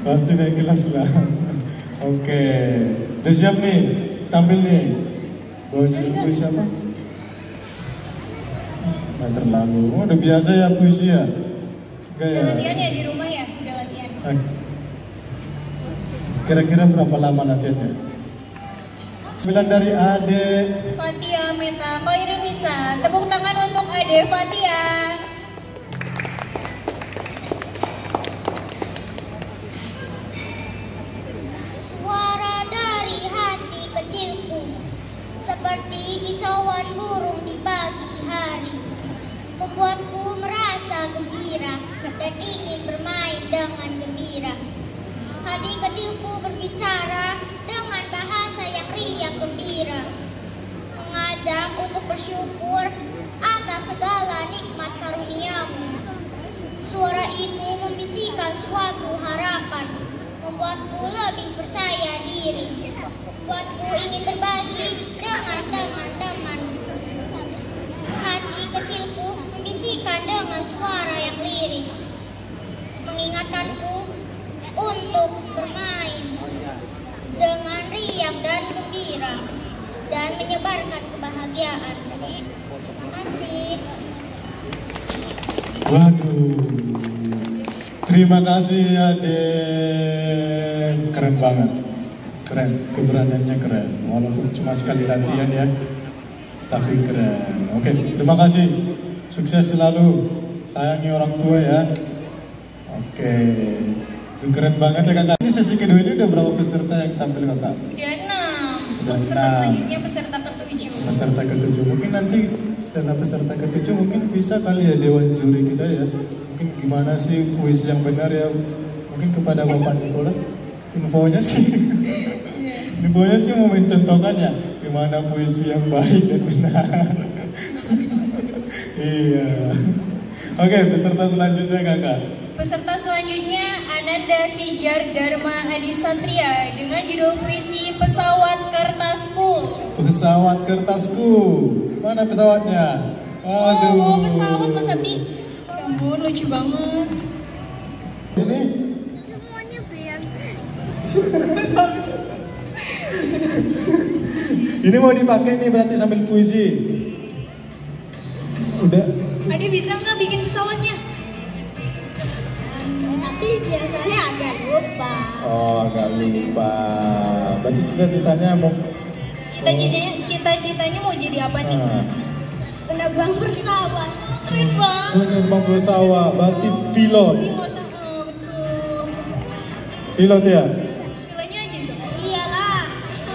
Pasti naik kelas lah. Oke, udah siap nih, tampil nih. Bawa judul siapa? Nggak terlalu. Oh, udah biasa ya puisi ya? Udah latihan ya di rumah ya? Udah latihan. Kira-kira berapa lama latihannya? 9 dari Ade Fatia Meta Khairunisa. Tepuk tangan untuk Ade Fatia. Suara dari hati kecilku seperti kicauan burung di pagi hari, membuatku merasa gembira dan ingin bermain dengan gembira. Hati kecilku berbicara dengan bahasa yang riang gembira, mengajak untuk bersyukur atas segala nikmat karuniamu. Suara itu membisikkan suatu harapan, membuatku lebih percaya diri, membuatku ingin berbagi dengan teman-teman. Hati kecilku membisikkan dengan suara yang lirik, mengingatkanku untuk bermain dengan riang dan gembira dan menyebarkan kebahagiaan. Terima kasih. Waduh, terima kasih Ade. Keren banget, keren, keberaniannya keren. Walaupun cuma sekali latihan ya, tapi keren. Oke, terima kasih. Sukses selalu. Sayangi orang tua ya. Oke, keren banget ya kakak. Ini sesi kedua ini udah berapa peserta yang tampil kakak? Udah 6. Udah Peserta 6. selanjutnya peserta ke-7. Peserta ke-7, mungkin nanti setelah peserta ke-7 mungkin bisa kali ya dewan juri kita ya. Mungkin gimana sih puisi yang benar ya. Mungkin kepada Bapak Nicholas infonya sih mau mencontohkan ya gimana puisi yang baik dan benar. Iya. Oke, peserta selanjutnya kakak. Peserta selanjutnya Ananda Sijar Dharma Adi Satria dengan judul puisi Pesawat Kertasku. Pesawat kertasku. Mana pesawatnya? Aduh. Oh, pesawat Mas Abdi. Ya ampun, lucu banget. Ini Semuanya biar ini mau dipakai nih berarti sambil puisi. Udah. Ade bisa nggak bikin pesawatnya? tapi biasanya agak lupa. Oh, agak lupa. Berarti cita-citanya mau Cita-citanya mau jadi apa nih? Penerbang pesawat. Keren banget. Penerbang pesawat, berarti pilot. Pilot, betul. Pilot ya? Pilotnya aja dong. Iyalah.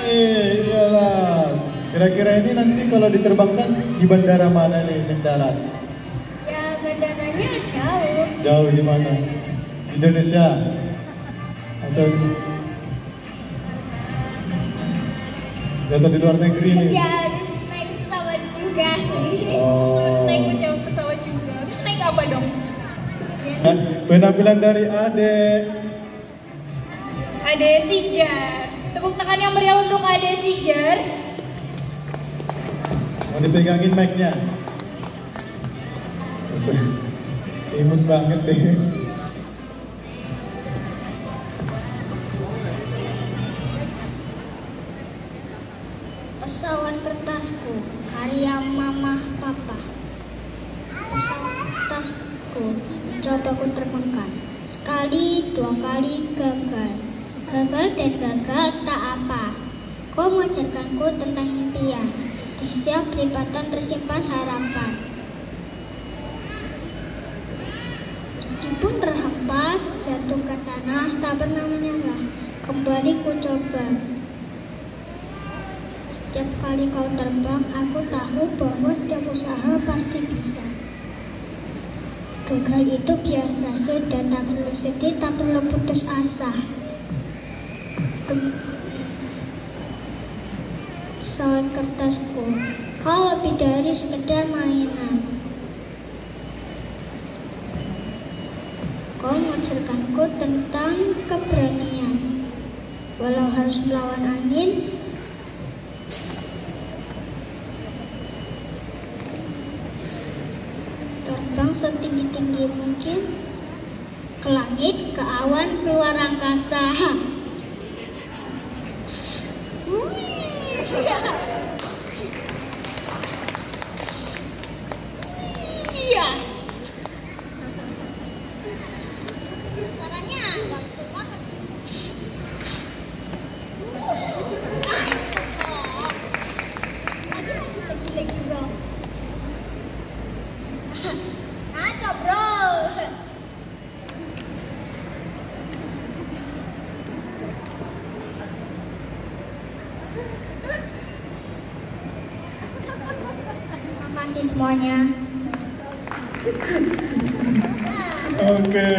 Iyalah. Kira-kira ini nanti kalau diterbangkan di bandara mana nih mendarat? Ya bandaranya jauh. Jauh di mana? Indonesia atau di luar negeri nih? Ya harus naik pesawat juga sih. Oh. Naik pesawat juga. Terus naik apa dong? Penampilan dari Ade. Ade Sijar. Tepuk tangan yang meriah untuk Ade Sijar. Mau dipegangin mic-nya. Imut banget deh. Pesawat kertasku, karya Mama Papa. Pesawat kertasku, coba ku terbangkan. Sekali, dua kali gagal. Gagal dan gagal tak apa. Kau mengajarkanku tentang impian. Di setiap lipatan tersimpan harapan. Meskipun terhempas, jatuh ke tanah, tak pernah menyerah. Kembali ku coba. Setiap kali kau terbang, aku tahu bahwa setiap usaha pasti bisa. Gagal itu biasa, sudah tak perlu sedih, tak perlu putus asa. Pesawat kertasku, kau lebih dari sekedar mainan. Kau mengajarkanku tentang keberanian. Walau harus melawan angin, terbang setinggi-tinggi mungkin, ke langit, ke awan, keluar angkasa. Iya. Suaranya ganteng banget. Lagi bro. Aco bro. Makasih semuanya. Oke,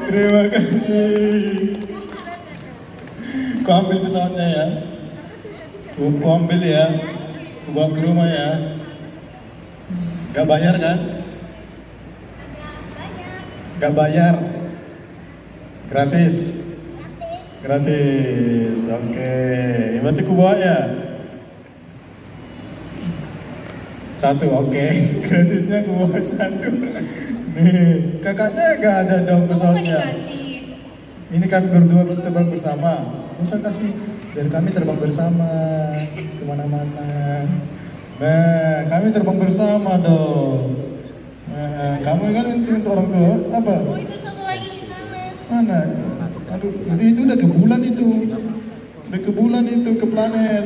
terima kasih. Kau ambil pesawatnya ya. Kau ambil ya. Kau bawa ke rumah ya. Gak bayar kan? Gak bayar. Gratis. Gratis. Oke. Berarti ku bawa ya. Satu, oke. Gratisnya ku bawa satu. Nih, kakaknya gak ada dong pesawatnya. Ini kami berdua terbang bersama. Masa kasih biar kami terbang bersama kemana-mana. Nah, kami terbang bersama dong. Nah, kamu kan untuk orang tua apa? Oh, itu satu lagi di sana. Mana? Aduh, itu udah ke bulan itu. Udah ke bulan itu, ke planet.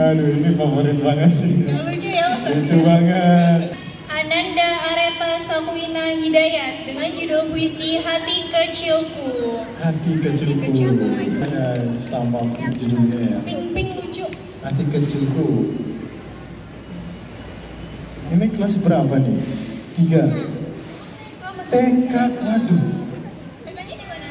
Aduh, ini favorit banget sih. Lucu ya, Mas? Lucu banget. Ananda Areta Sapuina Hidayat dengan judul puisi Hati Kecilku. Hati kecilku. Ya, sama judulnya ya. Pink lucu. Hati kecilku. Ini kelas berapa nih? 3. TK, waduh. TK-nya di mana?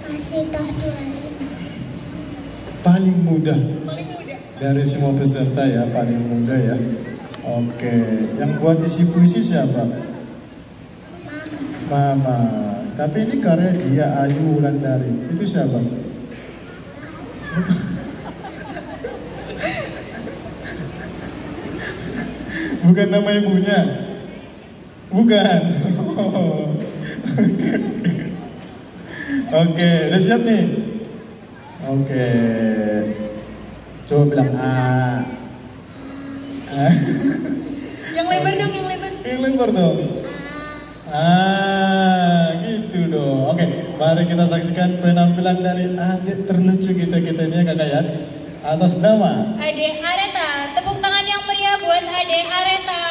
Masih tahun 25. Paling muda. Paling muda. Dari semua peserta ya, paling muda ya. Oke, yang buat isi puisi siapa? Mama. Tapi ini karya dia, Ayu Wulandari. Itu siapa? Bukan nama ibunya? Bukan. Oke, udah siap nih? Oke. Coba bilang A. Yang lebar dong, yang lebar. Yang lebar dong. Gitu dong. Oke, mari kita saksikan penampilan dari adik terlucu kita ini ya kakak ya. Atas nama Ade Areta. Tepuk tangan yang meriah buat Ade Areta.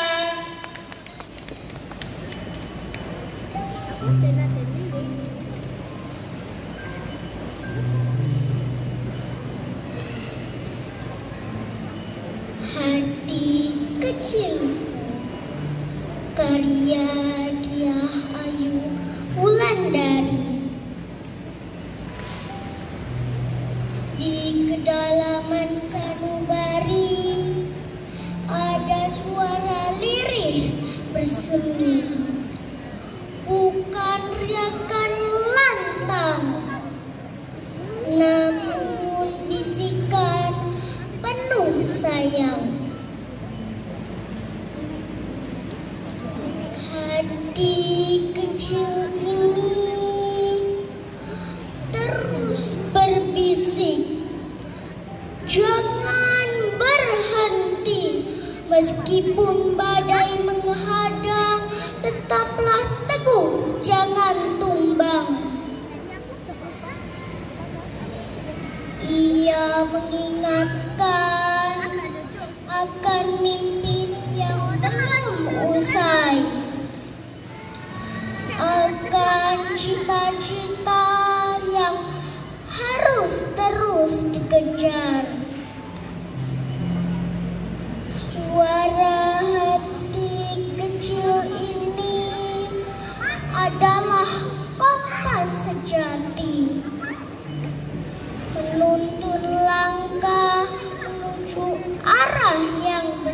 Hati kecil, karya Diah Ayu Wulandari. Di kedalaman sanubari ada suara lirih bersemi, bukan riakan lantang, namun bisikan penuh sayang. Hati kecil ini terus berbisik, jangan berhenti, meskipun badai menghadang, tetaplah teguh, jangan tumbang. Ia mengingatkan akan mimpi yang belum usai, akan cita-cita yang harus terus dikejar. Suara hati kecil ini adalah kompas sejati, menuntun langkah menuju arah yang benar.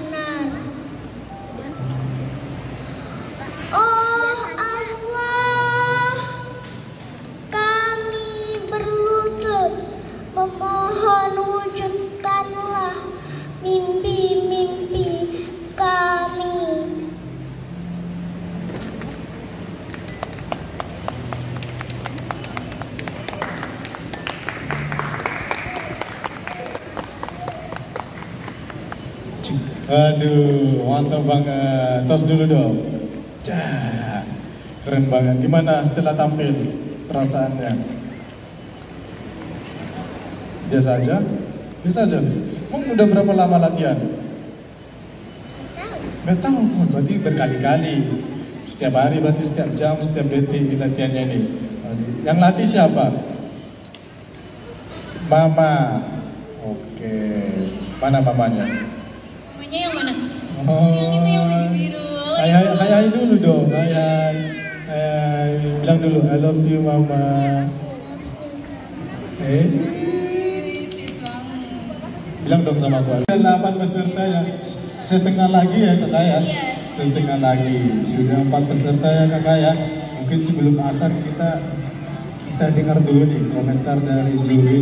Aduh, mantap banget. Tos dulu dong. Cah, keren banget. Gimana setelah tampil perasaannya? Biasa aja? Biasa aja. Emang udah berapa lama latihan? Gak tahu. Oh, berarti berkali-kali. Setiap hari berarti setiap jam, setiap detik latihannya ini. Yang latih siapa? Mama. Oke. Mana mamanya? Mamanya yang mana? Oh. Yang itu yang baju biru. Hai dulu dong. Hai. Bilang dulu I love you mama. Sweet banget. Bilang dong sama aku. 8 peserta yang setengah lagi ya kakak ya. Yes. Setengah lagi. Sudah 4 peserta ya kakak ya. Mungkin sebelum asar kita dengar dulu nih komentar dari juri.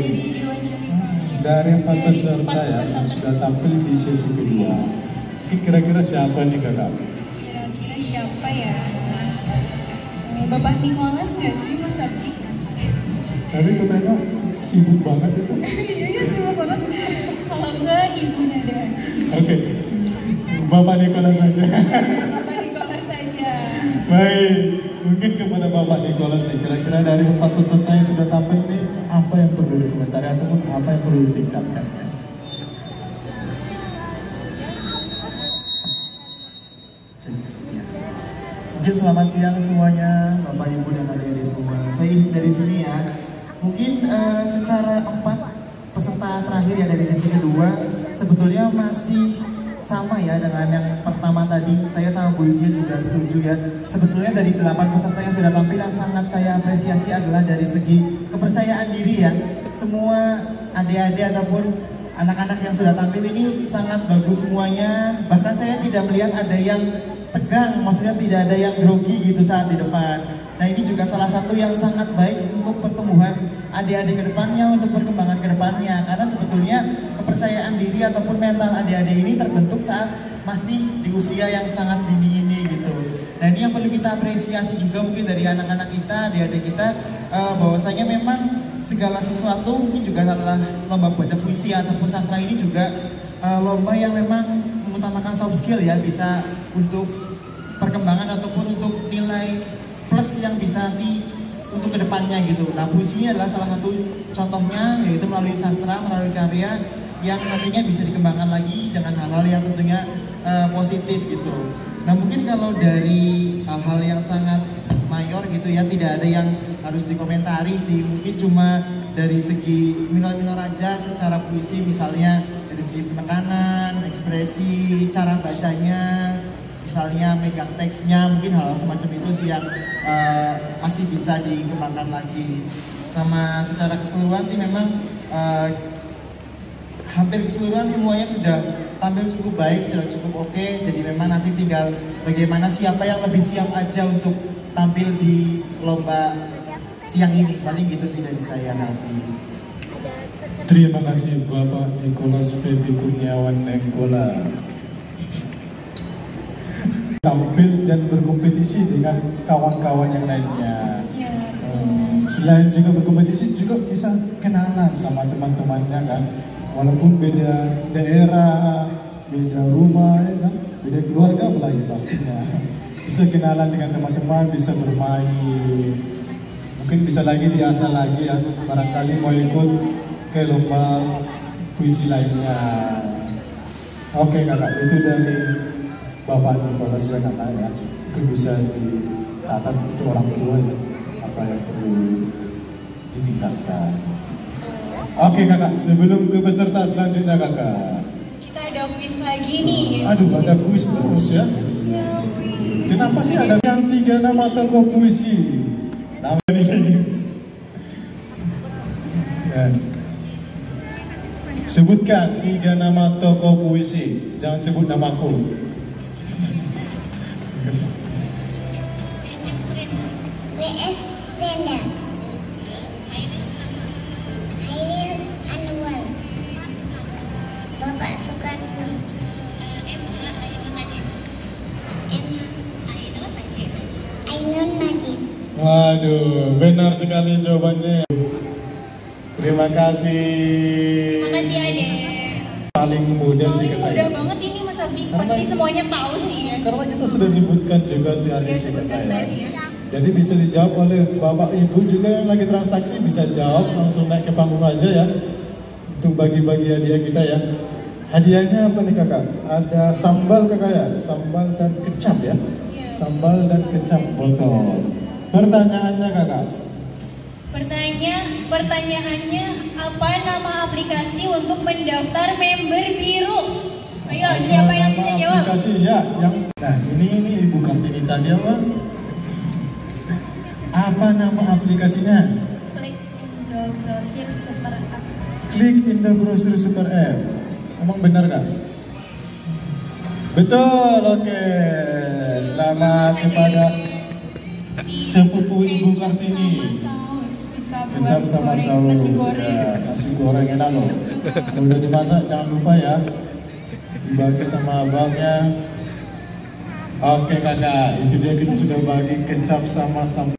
Dari 4 peserta ya yang sudah tampil di sesi kedua. Kira-kira siapa nih kakak? Kira-kira siapa ya? Bapak Nicholas nggak sih Mas Abdi? Tapi aku tengok sibuk banget itu. Iya sibuk banget. Kalau enggak Ibu Nada. Oke, Bapak Nicholas saja. Bapak Nicholas saja. Baik, mungkin kepada Bapak Nicholas nih, kira-kira dari 4 peserta yang sudah tampil nih, apa yang perlu dikomentari ataupun apa yang perlu ditingkatkan? Mungkin selamat siang semuanya, Bapak Ibu dan adik-adik semua. Saya izin dari sini ya. Mungkin secara 4 peserta terakhir ya dari sesi kedua sebetulnya masih sama ya dengan yang pertama tadi. Saya sama Bu Yusia juga setuju ya. Sebetulnya dari 8 peserta yang sudah tampil yang sangat saya apresiasi adalah dari segi kepercayaan diri ya. Semua adik-adik ataupun anak-anak yang sudah tampil ini sangat bagus semuanya. Bahkan saya tidak melihat ada yang tegang, maksudnya tidak ada yang grogi gitu saat di depan. Nah ini juga salah satu yang sangat baik untuk pertumbuhan adik-adik ke depannya, untuk perkembangan ke depannya. Karena sebetulnya kepercayaan diri ataupun mental adik-adik ini terbentuk saat masih di usia yang sangat dini ini gitu. Nah ini yang perlu kita apresiasi juga mungkin dari anak-anak kita, adik-adik kita, bahwasanya memang segala sesuatu mungkin juga adalah lomba baca puisi ataupun sastra ini juga lomba yang memang mengutamakan soft skill ya, bisa untuk perkembangan ataupun untuk nilai plus yang bisa nanti untuk kedepannya gitu. Nah puisi ini adalah salah satu contohnya, yaitu melalui sastra, melalui karya yang nantinya bisa dikembangkan lagi dengan hal-hal yang tentunya positif gitu. Nah mungkin kalau dari hal-hal yang sangat mayor gitu ya, tidak ada yang harus dikomentari sih, mungkin cuma dari segi minor-minor aja secara puisi, misalnya dari segi penekanan, ekspresi, cara bacanya, misalnya megang teksnya, mungkin hal semacam itu sih yang masih bisa dikembangkan lagi. Sama secara keseluruhan sih memang hampir keseluruhan semuanya sudah tampil cukup baik, sudah cukup oke. Jadi memang nanti tinggal bagaimana siapa yang lebih siap aja untuk tampil di lomba siang ini. Paling gitu sih dari saya nanti. Terima kasih Bapak Nicholas Pepi Kurniawan Nenggola. Tampil dan berkompetisi dengan kawan-kawan yang lainnya. Selain juga berkompetisi juga bisa kenalan sama teman-temannya kan. Walaupun beda daerah, beda rumah, ya kan? Beda keluarga apalagi pastinya. Bisa kenalan dengan teman-teman, bisa bermain. Mungkin bisa lagi diasah lagi ya, barangkali mau ikut ke lomba puisi lainnya. Oke kakak, itu dari Bapak Nicholas ya kakak ya. Mungkin bisa dicatat untuk orang tua ya, apa yang perlu ditingkatkan. Oke kakak, sebelum ke peserta selanjutnya kakak, Kita ada quiz lagi nih. aduh ada kuis terus ya. Kenapa sih ada yang 3 nama tokoh puisi? Nama ini. Ya. Sebutkan 3 nama tokoh puisi, jangan sebut namaku. W.S. Senda, Hairil Anwar, Bapak Soekarno, Ainun Najib. Waduh, benar sekali jawabannya. Terima kasih. Terima kasih Ade. Paling muda sih Paling kakak. mudah banget ini Mas pasti semuanya tahu sih ya. Karena kita sudah sebutkan juga tiarisi kakak ya. Jadi bisa dijawab oleh bapak ibu juga yang lagi transaksi, bisa jawab langsung naik ke panggung aja ya. Untuk bagi-bagi hadiah kita ya. Hadiahnya apa nih kakak? Ada sambal kakak ya, sambal dan kecap ya. Sambal dan kecap botol. Pertanyaannya kakak. Pertanyaannya apa nama aplikasi untuk mendaftar member biru? Ayo, siapa yang bisa jawab? Aplikasi ya, nah ini Ibu Kartini tadi apa? Apa nama aplikasinya? Klik Indo Grocery Super App. Klik Indo Grocery Super App. Emang benar nggak? Betul, oke. Selamat kepada sepupu Ibu Kartini. Kecap sama saus, ya, nasi goreng enak loh. Kalau udah dimasak jangan lupa ya, dibagi sama abangnya. Oke kakak, itu dia kita sudah bagi kecap sama sambal.